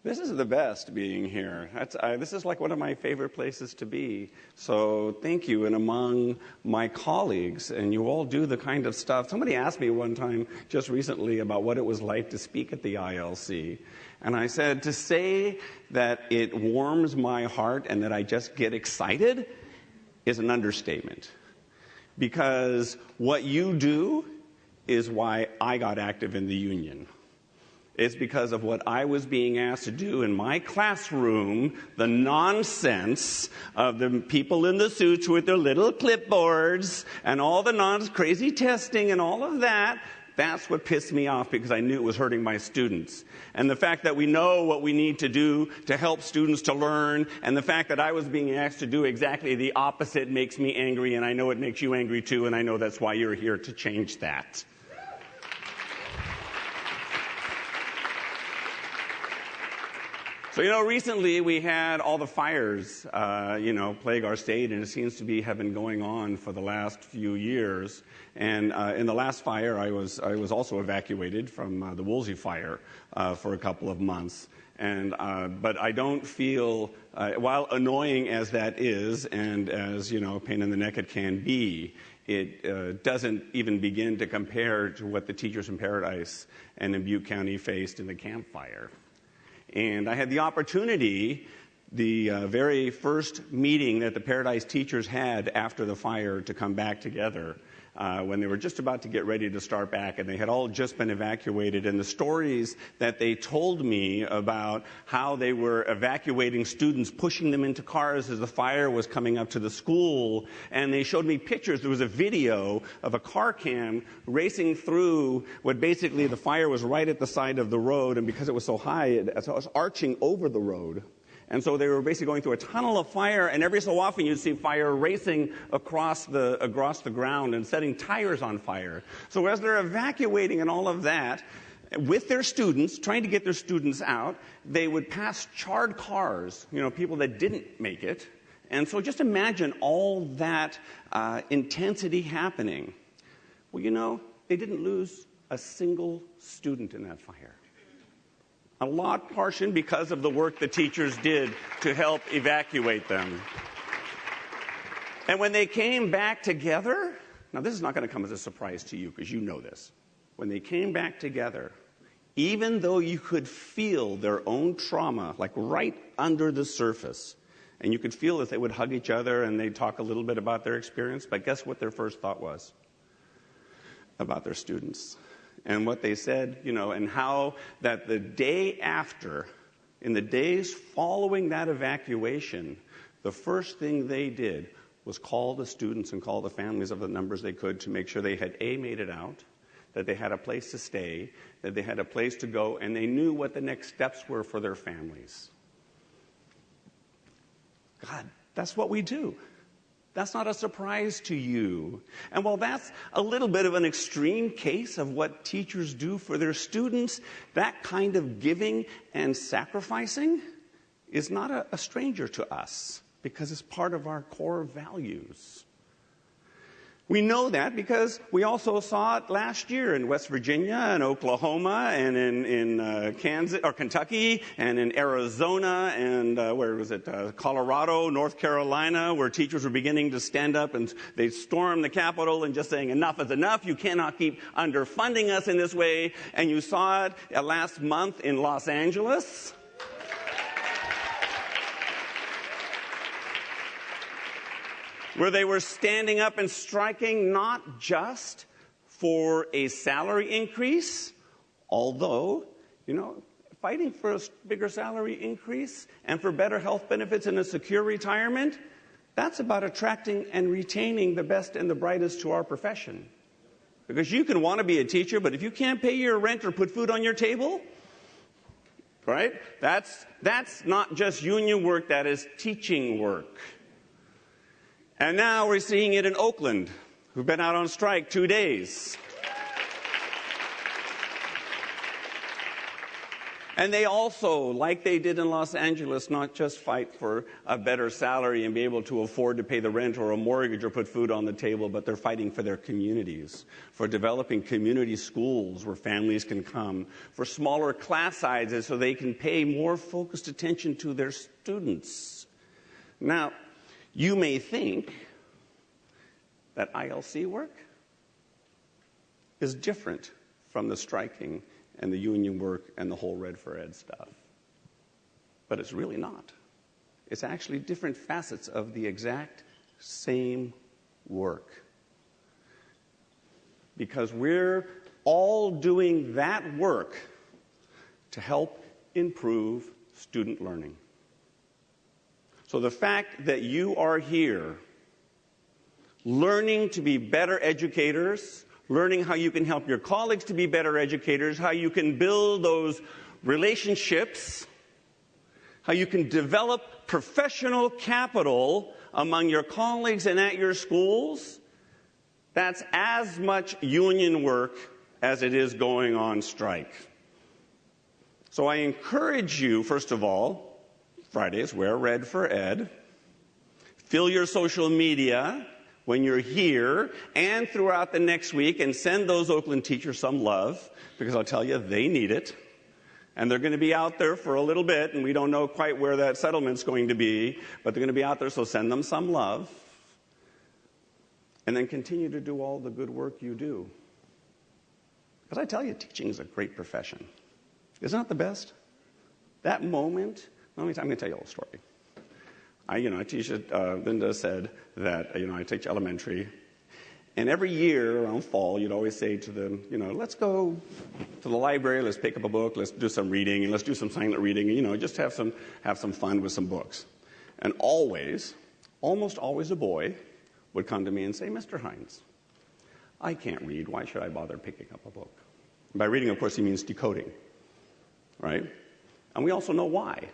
This is the best being here. This is like one of my favorite places to be. So thank you. And among my colleagues, and you all do the kind of stuff. Somebody asked me one time just recently about what it was like to speak at the ILC. And I said, to say that it warms my heart and that I just get excited is an understatement. Because what you do is why I got active in the union. It's because of what I was being asked to do in my classroom, the nonsense of the people in the suits with their little clipboards and all the crazy testing and all of that. That's what pissed me off because I knew it was hurting my students. And the fact that we know what we need to do to help students to learn, and the fact that I was being asked to do exactly the opposite makes me angry, and I know it makes you angry too, and I know that's why you're here to change that. So, recently we had all the fires, plague our state, and it seems to have been going on for the last few years. And in the last fire, I was also evacuated from the Woolsey fire for a couple of months. But I don't feel, while annoying as that is, and as, pain in the neck it can be, it doesn't even begin to compare to what the teachers in Paradise and in Butte County faced in the Camp Fire. And I had the opportunity, the very first meeting that the Paradise teachers had after the fire, to come back together when they were just about to get ready to start back, and they had all just been evacuated. And the stories that they told me about how they were evacuating students, pushing them into cars as the fire was coming up to the school, and they showed me pictures. There was a video of a car cam racing through what basically the fire was right at the side of the road, and because it was so high, it was arching over the road. And so they were basically going through a tunnel of fire, and every so often you'd see fire racing across the ground and setting tires on fire. So as they're evacuating and all of that, with their students, trying to get their students out, they would pass charred cars, people that didn't make it. And so just imagine all that intensity happening. Well, they didn't lose a single student in that fire. A lot partially because of the work the teachers did to help evacuate them. And when they came back together, now this is not going to come as a surprise to you because you know this. When they came back together, even though you could feel their own trauma, like right under the surface, and you could feel that they would hug each other and they'd talk a little bit about their experience, but guess what their first thought was about their students? And what they said, and how that the day after, in the days following that evacuation, the first thing they did was call the students and call the families of the numbers they could to make sure they had made it out, that they had a place to stay, that they had a place to go, and they knew what the next steps were for their families. God, that's what we do. That's not a surprise to you. And while that's a little bit of an extreme case of what teachers do for their students, that kind of giving and sacrificing is not a stranger to us because it's part of our core values. We know that because we also saw it last year in West Virginia and Oklahoma and in Kansas or Kentucky and in Arizona and Colorado, North Carolina, where teachers were beginning to stand up and they stormed the Capitol and just saying enough is enough. You cannot keep underfunding us in this way. And you saw it last month in Los Angeles. Where they were standing up and striking not just for a salary increase, although, fighting for a bigger salary increase and for better health benefits and a secure retirement, that's about attracting and retaining the best and the brightest to our profession. Because you can want to be a teacher, but if you can't pay your rent or put food on your table, right? That's not just union work, that is teaching work. And now we're seeing it in Oakland, who've been out on strike 2 days. And they also, like they did in Los Angeles, not just fight for a better salary and be able to afford to pay the rent or a mortgage or put food on the table, but they're fighting for their communities, for developing community schools where families can come, for smaller class sizes so they can pay more focused attention to their students. Now, you may think that ILC work is different from the striking and the union work and the whole Red for Ed stuff. But it's really not. It's actually different facets of the exact same work. Because we're all doing that work to help improve student learning. So the fact that you are here learning to be better educators, learning how you can help your colleagues to be better educators, how you can build those relationships, how you can develop professional capital among your colleagues and at your schools, that's as much union work as it is going on strike. So I encourage you, first of all, Fridays, wear red for Ed. Fill your social media when you're here and throughout the next week, and send those Oakland teachers some love, because I'll tell you, they need it. And they're going to be out there for a little bit, and we don't know quite where that settlement's going to be, but they're going to be out there, so send them some love. And then continue to do all the good work you do. Because I tell you, teaching is a great profession. Isn't that the best? That moment, I'm going to tell you a little story. I teach at, Linda said that, I teach elementary. And every year around fall, you'd always say to them, let's go to the library, let's pick up a book, let's do some reading, and let's do some silent reading, and, just have some fun with some books. And almost always a boy would come to me and say, Mr. Heins, I can't read. Why should I bother picking up a book? And by reading, of course, he means decoding, right? And we also know why.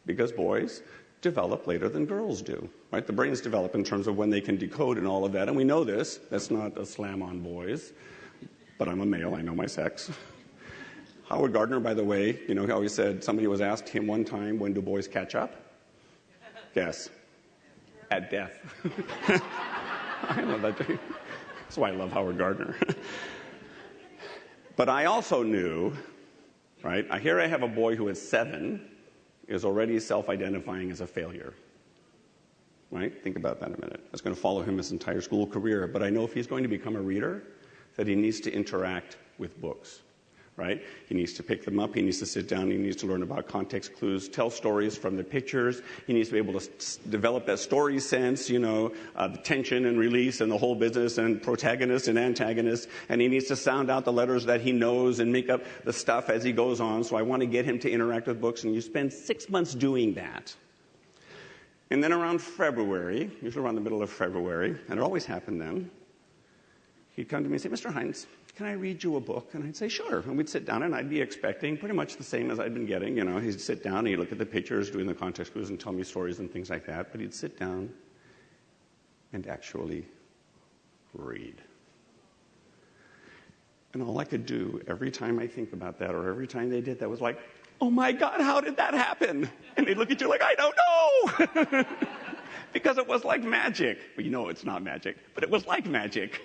Because boys develop later than girls do, right? The brains develop in terms of when they can decode and all of that, and we know this. That's not a slam on boys, but I'm a male. I know my sex. Howard Gardner, by the way, he always said, somebody was asked him one time, when do boys catch up? Guess. At death. I love that. That's why I love Howard Gardner. But I also knew, right? Here I have a boy who is 7, is already self-identifying as a failure. Right? Think about that a minute. That's going to follow him his entire school career. But I know if he's going to become a reader, that he needs to interact with books. Right? He needs to pick them up. He needs to sit down. He needs to learn about context clues, tell stories from the pictures. He needs to be able to develop that story sense, the tension and release and the whole business and protagonist and antagonist. And he needs to sound out the letters that he knows and make up the stuff as he goes on. So I want to get him to interact with books. And you spend 6 months doing that. And then around February, usually around the middle of February, and it always happened then, he'd come to me and say, Mr. Heins, can I read you a book? And I'd say, sure. And we'd sit down, and I'd be expecting pretty much the same as I'd been getting. He'd sit down, and he'd look at the pictures, doing the context clues, and tell me stories and things like that. But he'd sit down and actually read. And all I could do every time I think about that, or every time they did that, was like, oh my God, how did that happen? And they'd look at you like, I don't know! Because it was like magic. Well, it's not magic, but it was like magic.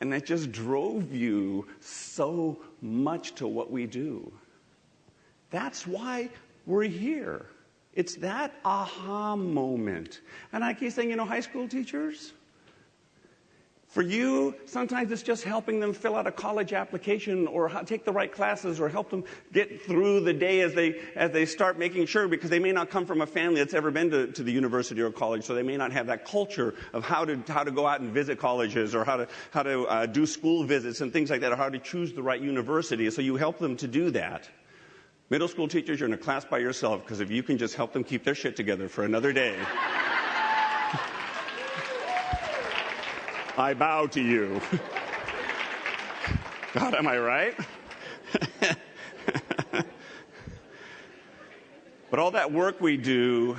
And that just drove you so much to what we do. That's why we're here. It's that aha moment. And I keep saying, high school teachers, for you, sometimes it's just helping them fill out a college application or take the right classes or help them get through the day as they start making sure, because they may not come from a family that's ever been to the university or college, so they may not have that culture of how to go out and visit colleges or how to do school visits and things like that, or how to choose the right university. So you help them to do that. Middle school teachers, you're in a class by yourself, because if you can just help them keep their shit together for another day, I bow to you. God, am I right? But all that work we do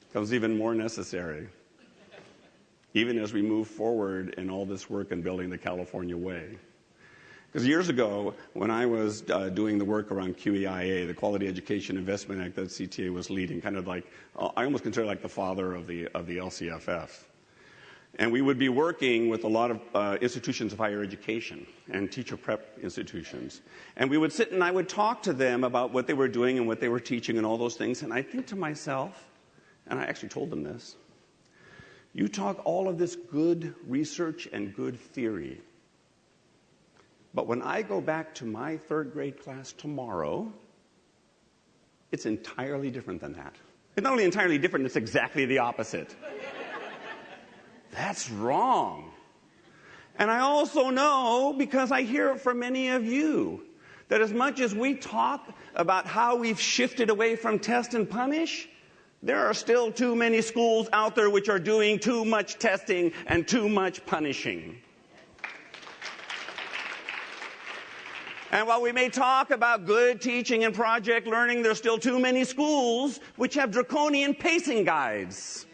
becomes even more necessary, even as we move forward in all this work in building the California way. Because years ago, when I was doing the work around QEIA, the Quality Education Investment Act that CTA was leading, kind of like, I almost consider like the father of the LCFF. And we would be working with a lot of institutions of higher education and teacher prep institutions. And we would sit and I would talk to them about what they were doing and what they were teaching and all those things. And I think to myself, and I actually told them this, you talk all of this good research and good theory, but when I go back to my third grade class tomorrow, it's entirely different than that. It's not only entirely different, it's exactly the opposite. That's wrong. And I also know, because I hear it from many of you, that as much as we talk about how we've shifted away from test and punish, there are still too many schools out there which are doing too much testing and too much punishing. And while we may talk about good teaching and project learning, there's still too many schools which have draconian pacing guides.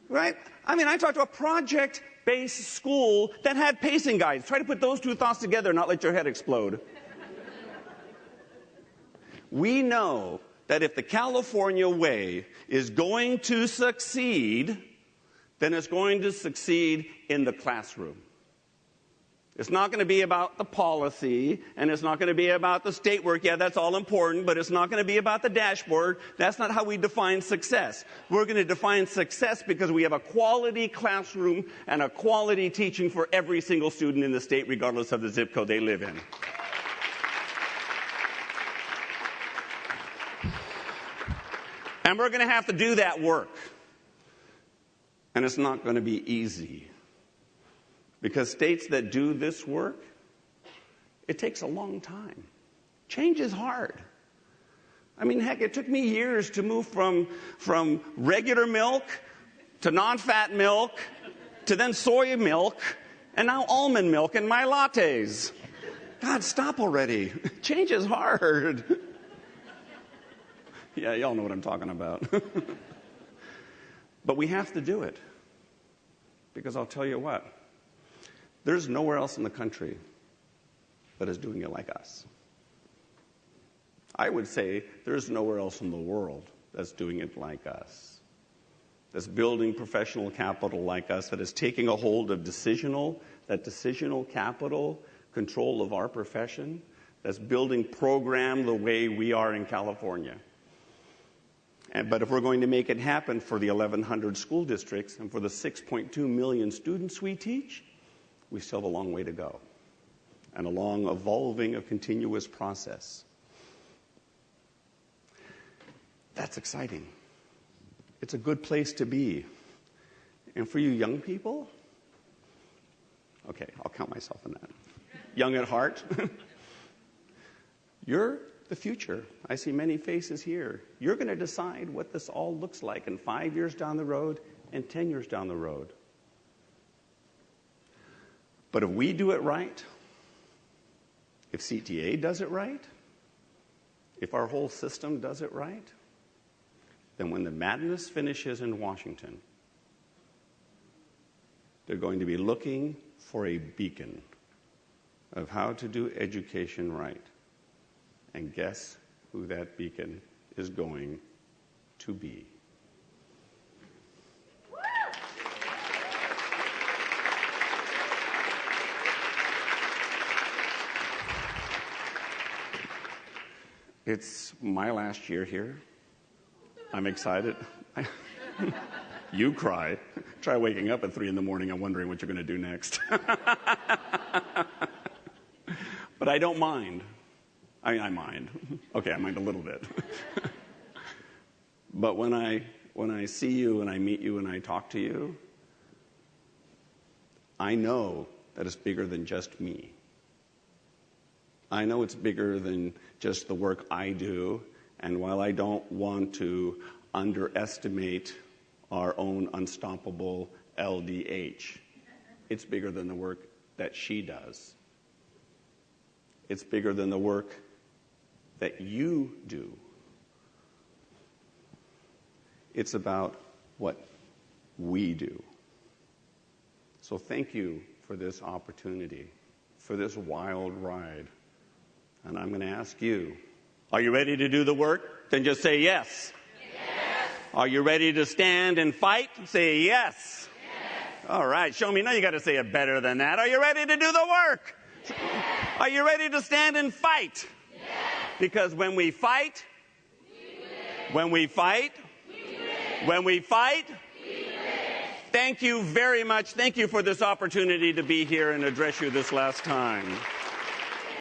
Right? I mean, I talked to a project-based school that had pacing guides. Try to put those two thoughts together and not let your head explode. We know that if the California way is going to succeed, then it's going to succeed in the classroom. It's not going to be about the policy, and it's not going to be about the state work. Yeah, that's all important, but it's not going to be about the dashboard. That's not how we define success. We're going to define success because we have a quality classroom and a quality teaching for every single student in the state, regardless of the zip code they live in. And we're going to have to do that work. And it's not going to be easy. Because states that do this work, it takes a long time. Change is hard. I mean, heck, it took me years to move from regular milk to non-fat milk to then soy milk and now almond milk in my lattes. God, stop already. Change is hard. Yeah, y'all know what I'm talking about. But we have to do it. Because I'll tell you what. There's nowhere else in the country that is doing it like us. I would say there's nowhere else in the world that's doing it like us. That's building professional capital like us, that is taking a hold of decisional capital, control of our profession, that's building program the way we are in California. But if we're going to make it happen for the 1,100 school districts and for the 6.2 million students we teach, we still have a long way to go, and a long evolving, a continuous process. That's exciting. It's a good place to be. And for you young people, okay, I'll count myself in that. Young at heart, you're the future. I see many faces here. You're going to decide what this all looks like in 5 years down the road and 10 years down the road. But if we do it right, if CTA does it right, if our whole system does it right, then when the madness finishes in Washington, they're going to be looking for a beacon of how to do education right. And guess who that beacon is going to be? It's my last year here. I'm excited. You cry. Try waking up at 3 in the morning and wondering what you're going to do next. But I don't mind. I mind. Okay, I mind a little bit. But when I see you and I meet you and I talk to you, I know that it's bigger than just me. I know it's bigger than just the work I do, and while I don't want to underestimate our own unstoppable LDH, it's bigger than the work that she does. It's bigger than the work that you do. It's about what we do. So thank you for this opportunity, for for this wild ride. And I'm going to ask you, are you ready to do the work? Then just say yes. Yes. Are you ready to stand and fight? Say yes. Yes. All right, show me. Now you got to say it better than that. Are you ready to do the work? Yes. Are you ready to stand and fight? Yes. Because when we fight, when we fight, when we fight, thank you very much. Thank you for this opportunity to be here and address you this last time.